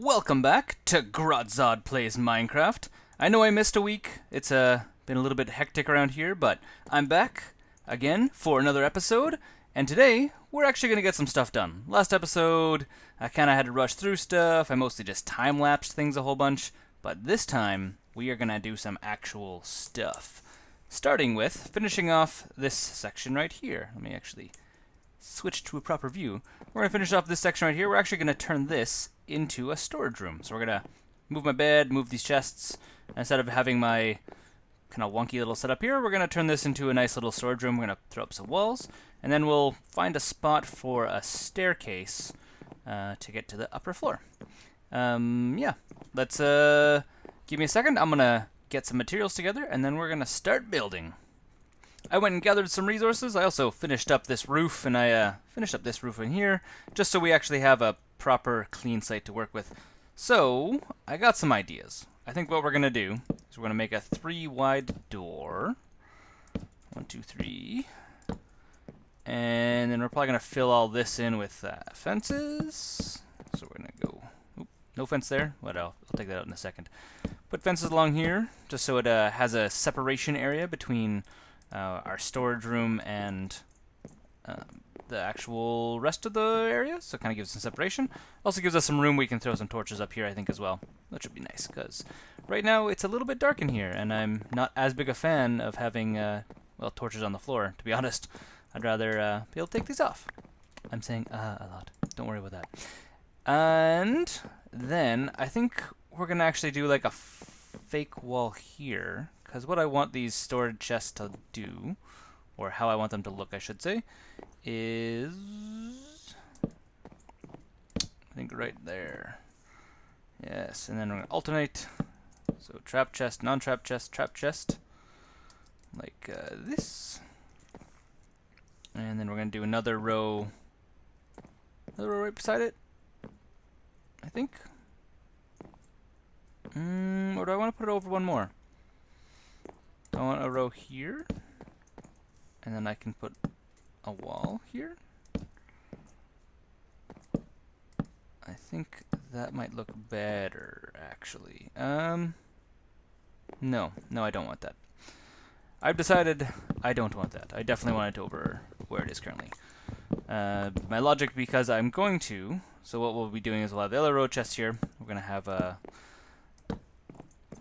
Welcome back to Grotzod Plays Minecraft. I know I missed a week. It's been a little bit hectic around here, but I'm back again for another episode, and today we're actually going to get some stuff done. Last episode, I kind of had to rush through stuff. I mostly just time-lapsed things a whole bunch, but this time we are going to do some actual stuff. Starting with finishing off this section right here. Let me actually switch to a proper view. We're going to finish off this section right here. We're actually going to turn this into a storage room. So we're going to move my bed, move these chests. Instead of having my kind of wonky little setup here, we're going to turn this into a nice little storage room. We're going to throw up some walls, and then we'll find a spot for a staircase to get to the upper floor. Yeah, let's give me a second. I'm going to get some materials together, and then we're going to start building. I went and gathered some resources. I also finished up this roof, and I finished up this roof in here, just so we actually have a proper clean slate to work with. So, I got some ideas. I think what we're going to do is we're going to make a 3-wide door. 1, 2, 3. And then we're probably going to fill all this in with fences. So we're going to go... Oop, no fence there. What else? I'll take that out in a second. Put fences along here, just so it has a separation area between our storage room and the actual rest of the area, so it kind of gives some separation. Also gives us some room we can throw some torches up here, I think, as well. That should be nice, because right now it's a little bit dark in here, and I'm not as big a fan of having, well, torches on the floor, to be honest. I'd rather be able to take these off. I'm saying a lot. Don't worry about that. And then I think we're going to actually do like a fake wall here, because what I want these storage chests to do, or how I want them to look, I should say, is, I think right there. Yes, and then we're going to alternate. So trap chest, non-trap chest, trap chest, like this. And then we're going to do another row right beside it, I think. Or do I want to put it over one more? I want a row here, and then I can put a wall here. I think that might look better, actually. No, I don't want that. I've decided I don't want that. I definitely want it over where it is currently. My logic, because I'm going to, so what we'll be doing is we'll have the other row chest here. We're going to have a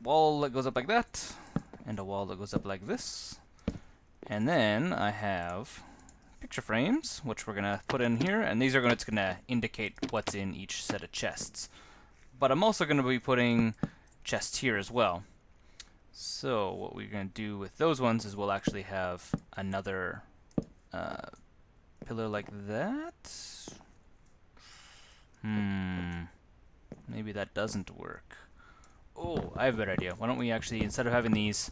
wall that goes up like that, and a wall that goes up like this. And then I have picture frames, which we're going to put in here, and these are going to indicate what's in each set of chests. But I'm also going to be putting chests here as well. So what we're going to do with those ones is we'll actually have another pillar like that. Maybe that doesn't work. Oh, I have a better idea. Why don't we actually, instead of having these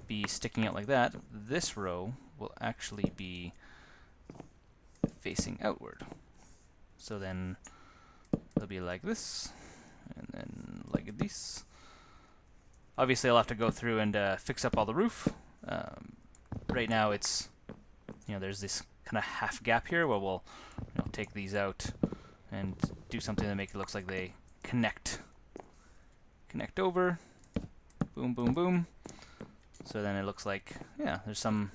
be sticking out like that, this row will actually be facing outward. So then it'll be like this, and then like this. Obviously, I'll have to go through and fix up all the roof. Right now, it's, there's this kind of half gap here where we'll take these out and do something to make it look like they connect over. Boom, boom, boom. So then it looks like, yeah, there's some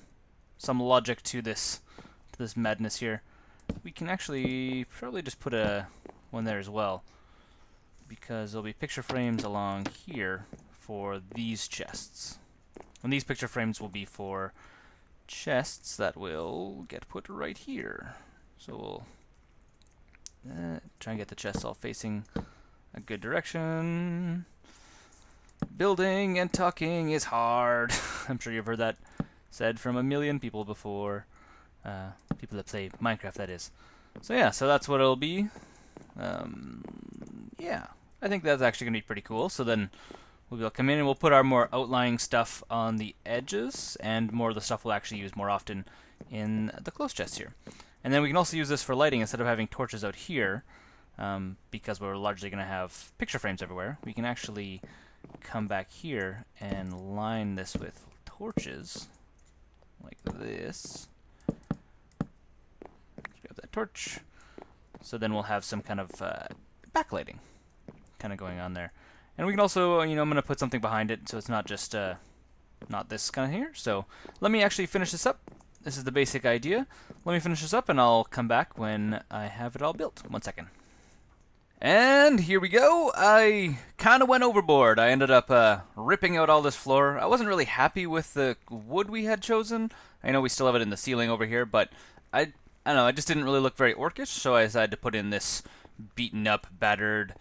logic to this madness here. We can actually probably just put one there as well, because there'll be picture frames along here for these chests. And these picture frames will be for chests that will get put right here. So we'll try and get the chests all facing a good direction. Building and talking is hard. I'm sure you've heard that said from a million people before. People that play Minecraft, that is. So yeah, so that's what it'll be. Yeah, I think that's actually going to be pretty cool. So then we'll come in and we'll put our more outlying stuff on the edges, and more of the stuff we'll actually use more often in the close chests here. And then we can also use this for lighting instead of having torches out here, because we're largely going to have picture frames everywhere. We can actually come back here and line this with torches like this. Grab that torch. So then we'll have some kind of backlighting. kind of going on there. And we can also, I'm going to put something behind it so it's not just not this kind of here. So let me actually finish this up. This is the basic idea. Let me finish this up and I'll come back when I have it all built. 1 second. And here we go. I kind of went overboard. I ended up ripping out all this floor. I wasn't really happy with the wood we had chosen. I know we still have it in the ceiling over here, but I don't know, it just didn't really look very orcish, so I decided to put in this beaten up, battered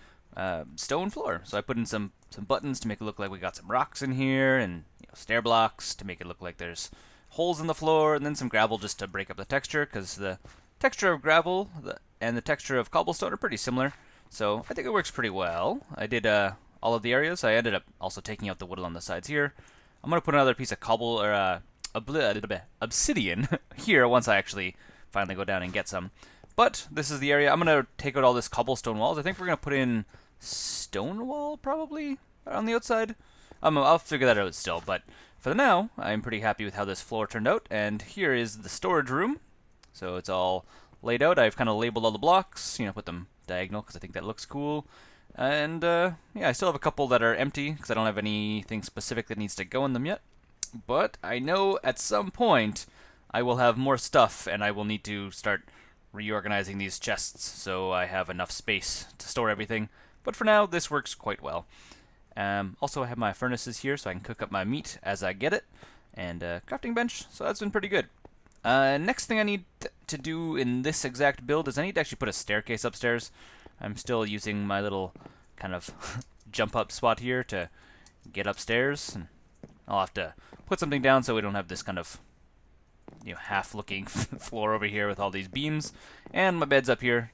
stone floor. So I put in some buttons to make it look like we got some rocks in here, and stair blocks to make it look like there's holes in the floor, and then some gravel just to break up the texture, because the texture of gravel and the texture of cobblestone are pretty similar. So I think it works pretty well. I did all of the areas. I ended up also taking out the wood on the sides here. I'm going to put another piece of cobble or obsidian here once I actually finally go down and get some. But this is the area. I'm going to take out all this cobblestone walls. I think we're going to put in stone wall probably on the outside. I'll figure that out still. But for now, I'm pretty happy with how this floor turned out. And here is the storage room. So it's all laid out. I've kind of labeled all the blocks, put them diagonal because I think that looks cool. And yeah, I still have a couple that are empty because I don't have anything specific that needs to go in them yet. But I know at some point I will have more stuff and I will need to start reorganizing these chests so I have enough space to store everything. But for now, this works quite well. Also, I have my furnaces here so I can cook up my meat as I get it. And a crafting bench, so that's been pretty good. Next thing I need to do in this exact build is I need to actually put a staircase upstairs. I'm still using my little kind of jump up spot here to get upstairs. And I'll have to put something down so we don't have this kind of half looking floor over here with all these beams. And my bed's up here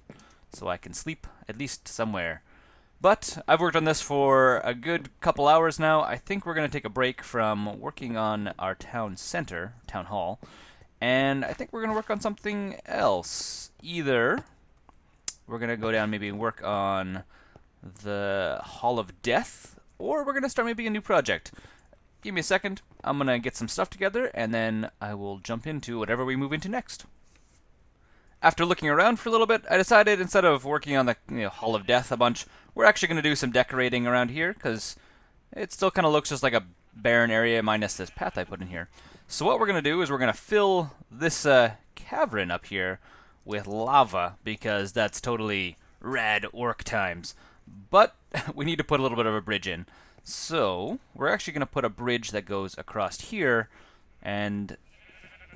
so I can sleep at least somewhere. But I've worked on this for a good couple hours now. I think we're going to take a break from working on our town center, town hall. And I think we're going to work on something else. Either we're going to go down maybe and work on the Hall of Death, or we're going to start maybe a new project. Give me a second. I'm going to get some stuff together, and then I will jump into whatever we move into next. After looking around for a little bit, I decided instead of working on the Hall of Death a bunch, we're actually going to do some decorating around here, because it still kind of looks just like a barren area minus this path I put in here. So what we're going to do is we're going to fill this cavern up here with lava, because that's totally rad orc times. But we need to put a little bit of a bridge in. So we're actually going to put a bridge that goes across here, and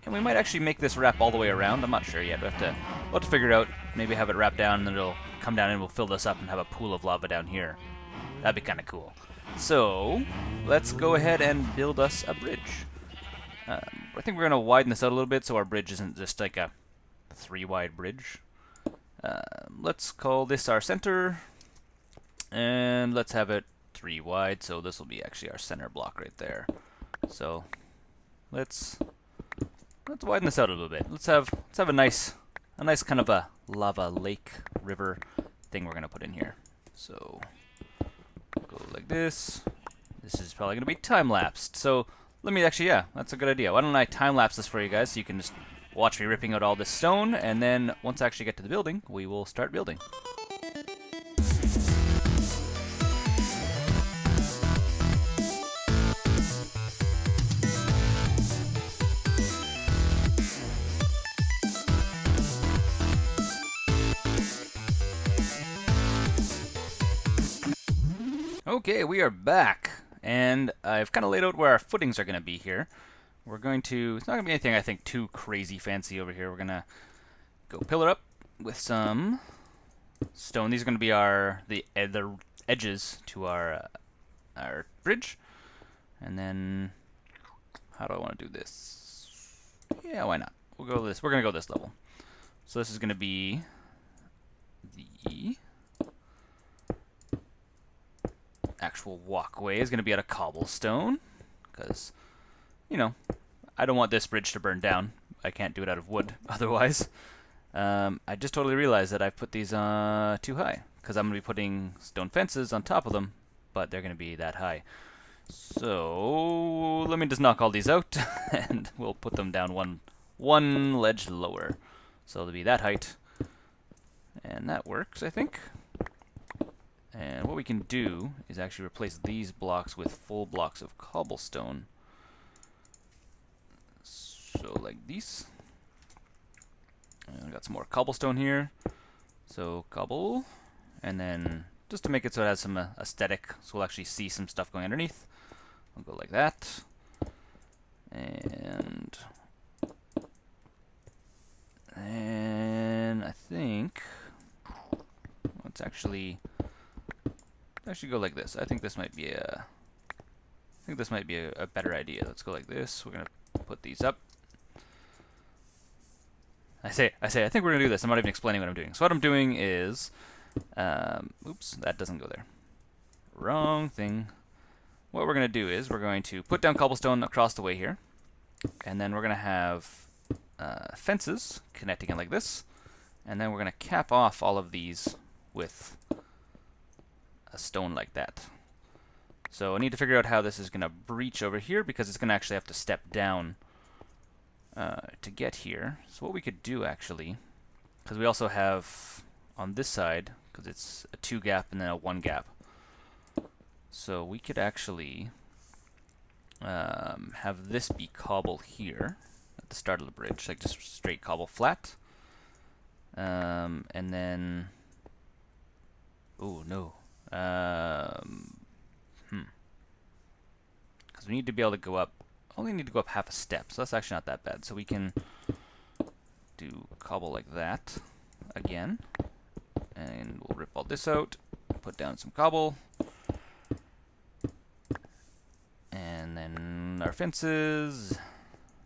we might actually make this wrap all the way around. I'm not sure yet. We'll have to figure it out. Maybe have it wrap down, and then it'll come down and we'll fill this up and have a pool of lava down here. That'd be kind of cool. So let's go ahead and build us a bridge. I think we're going to widen this out a little bit so our bridge isn't just like a 3-wide bridge. Let's call this our center, and let's have it 3 wide, so this will be actually our center block right there. So let's widen this out a little bit. Let's have a nice kind of a lava lake river thing we're going to put in here. So go like this. This is probably going to be time-lapsed. So let me actually, yeah, that's a good idea. Why don't I time-lapse this for you guys so you can just watch me ripping out all this stone, and then once I actually get to the building, we will start building. Okay, we are back, and I've kind of laid out where our footings are going to be here. We're going to, it's not going to be anything I think too crazy fancy over here. We're going to go pillar up with some stone. These are going to be the edges to our bridge. And then, how do I want to do this? Yeah, why not? We'll go this. We're going to go this level. So this is going to be the actual walkway is going to be out of cobblestone, because, I don't want this bridge to burn down. I can't do it out of wood otherwise. I just totally realized that I've put these too high, because I'm going to be putting stone fences on top of them, but they're going to be that high. So let me just knock all these out, and we'll put them down one ledge lower. So they'll be that height, and that works, I think. And what we can do is actually replace these blocks with full blocks of cobblestone. So like these. And we got some more cobblestone here. So cobble, and then just to make it so it has some aesthetic, so we'll actually see some stuff going underneath. We'll go like that, and I think let's actually go like this. I think this might be a better idea. Let's go like this. We're gonna put these up. I think we're gonna do this. I'm not even explaining what I'm doing. So what I'm doing is, oops, that doesn't go there. Wrong thing. What we're gonna do is we're going to put down cobblestone across the way here, and then we're gonna have fences connecting it like this, and then we're gonna cap off all of these with a stone like that. So I need to figure out how this is gonna breach over here because it's gonna actually have to step down to get here. So what we could do actually, because we also have on this side, because it's a 2 gap and then a 1 gap, so we could actually have this be cobble here at the start of the bridge, like just straight cobble flat, and then oh no, because we need to be able to go up. Only need to go up half a step, so that's actually not that bad. So we can do cobble like that again, and we'll rip all this out, put down some cobble, and then our fences,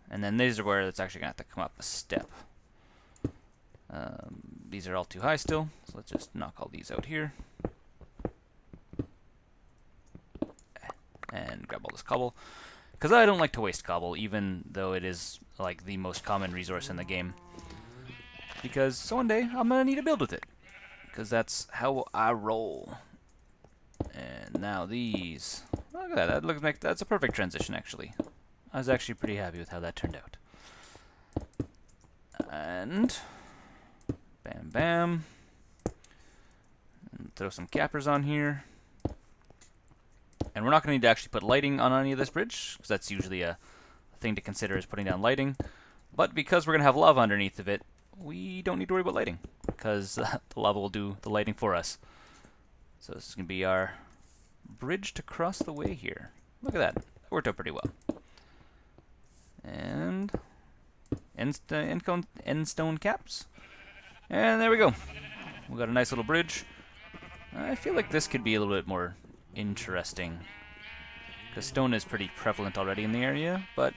and then these are where it's actually going to have to come up a step. These are all too high still, so let's just knock all these out here, and grab all this cobble. Because I don't like to waste cobble, even though it is like the most common resource in the game. Because one day I'm gonna need to build with it. Because that's how I roll. And now these. Look at that. That looks like that's a perfect transition, actually. I was actually pretty happy with how that turned out. And bam, bam. And throw some cappers on here. And we're not going to need to actually put lighting on any of this bridge, because that's usually a thing to consider is putting down lighting. But because we're going to have lava underneath of it, we don't need to worry about lighting, because the lava will do the lighting for us. So this is going to be our bridge to cross the way here. Look at that. That worked out pretty well. And end stone caps. And there we go. We got a nice little bridge. I feel like this could be a little bit more interesting, because stone is pretty prevalent already in the area, but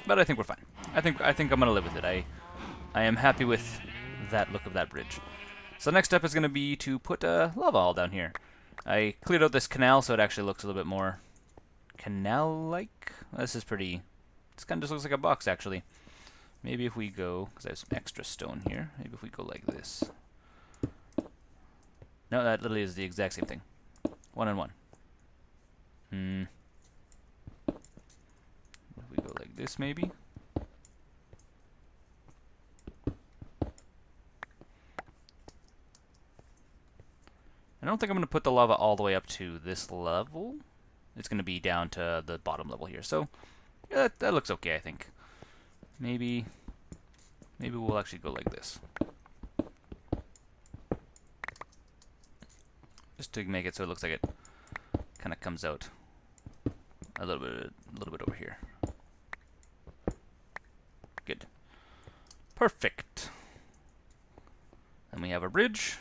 I think we're fine. I think I'm gonna live with it. I am happy with that look of that bridge. So next step is gonna be to put lava all down here. I cleared out this canal so it actually looks a little bit more canal-like. This is pretty. This kind of just looks like a box actually. Maybe if we go, because I have some extra stone here. Maybe if we go like this. No, that literally is the exact same thing. 1 and 1. If we go like this, maybe. I don't think I'm going to put the lava all the way up to this level. It's going to be down to the bottom level here. So yeah, that looks okay, I think. Maybe we'll actually go like this. Just to make it so it looks like it kind of comes out a little bit over here. Good. Perfect. Then we have a bridge,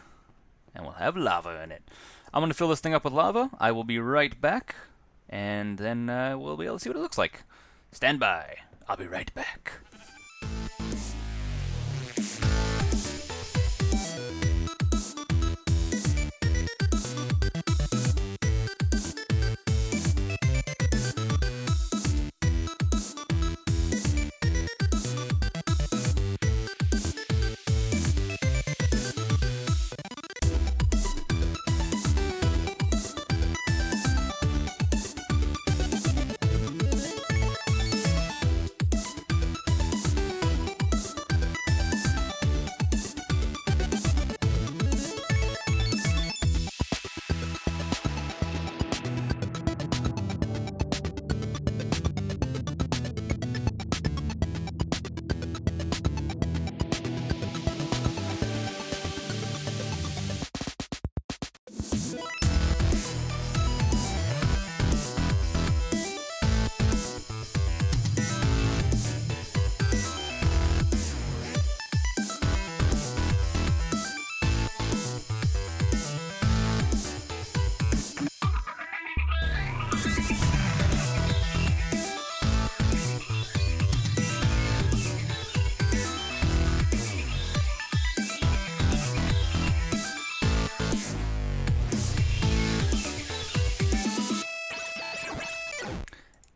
and we'll have lava in it. I'm going to fill this thing up with lava. I will be right back, and then we'll be able to see what it looks like. Stand by. I'll be right back.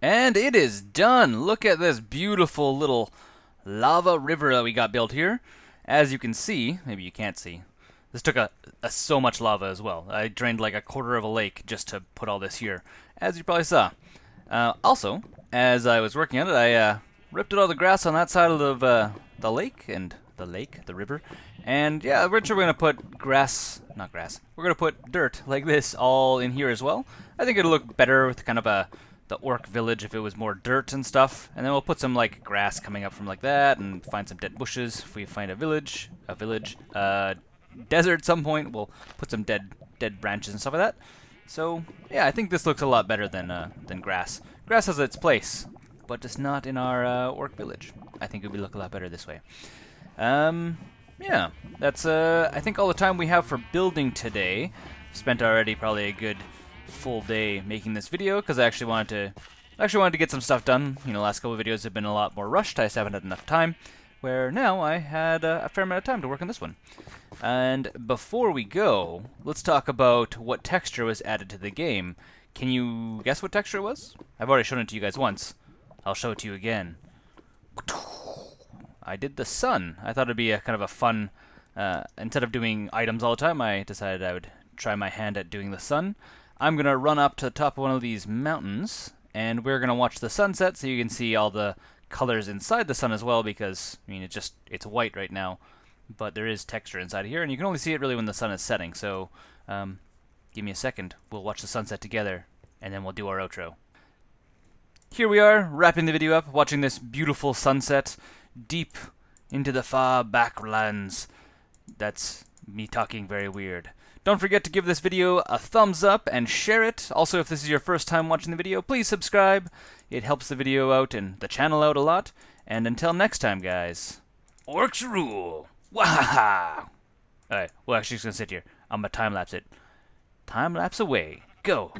And it is done! Look at this beautiful little lava river that we got built here. As you can see, maybe you can't see, this took so much lava as well. I drained like a quarter of a lake just to put all this here, as you probably saw. Also, as I was working on it, I ripped out all the grass on that side of the lake, the river. And yeah, eventually we're going to put not grass, we're going to put dirt like this all in here as well. I think it'll look better with kind of the orc village if it was more dirt and stuff. And then we'll put some like grass coming up from like that and find some dead bushes. If we find a desert at some point, we'll put some dead branches and stuff like that. So yeah, I think this looks a lot better than grass. Grass has its place, but just not in our orc village. I think it would look a lot better this way. Yeah, that's I think all the time we have for building today. Spent already probably a good full day making this video because I actually wanted to get some stuff done. You know, last couple of videos have been a lot more rushed. I just haven't had enough time. Where now I had a fair amount of time to work on this one. And before we go, let's talk about what texture was added to the game. Can you guess what texture it was? I've already shown it to you guys once. I'll show it to you again. I did the sun. I thought it'd be a kind of a fun, instead of doing items all the time, I decided I would try my hand at doing the sun. I'm going to run up to the top of one of these mountains, and we're going to watch the sunset so you can see all the colors inside the sun as well, because, I mean, it's white right now, but there is texture inside here, and you can only see it really when the sun is setting, so give me a second. We'll watch the sunset together, and then we'll do our outro. Here we are, wrapping the video up, watching this beautiful sunset deep into the far backlands. That's me talking very weird. Don't forget to give this video a thumbs up and share it. Also, if this is your first time watching the video, please subscribe. It helps the video out and the channel out a lot. And until next time, guys, orcs rule! Wahaha! Alright, well, actually, just gonna sit here. I'm gonna time-lapse it. Time-lapse away. Go!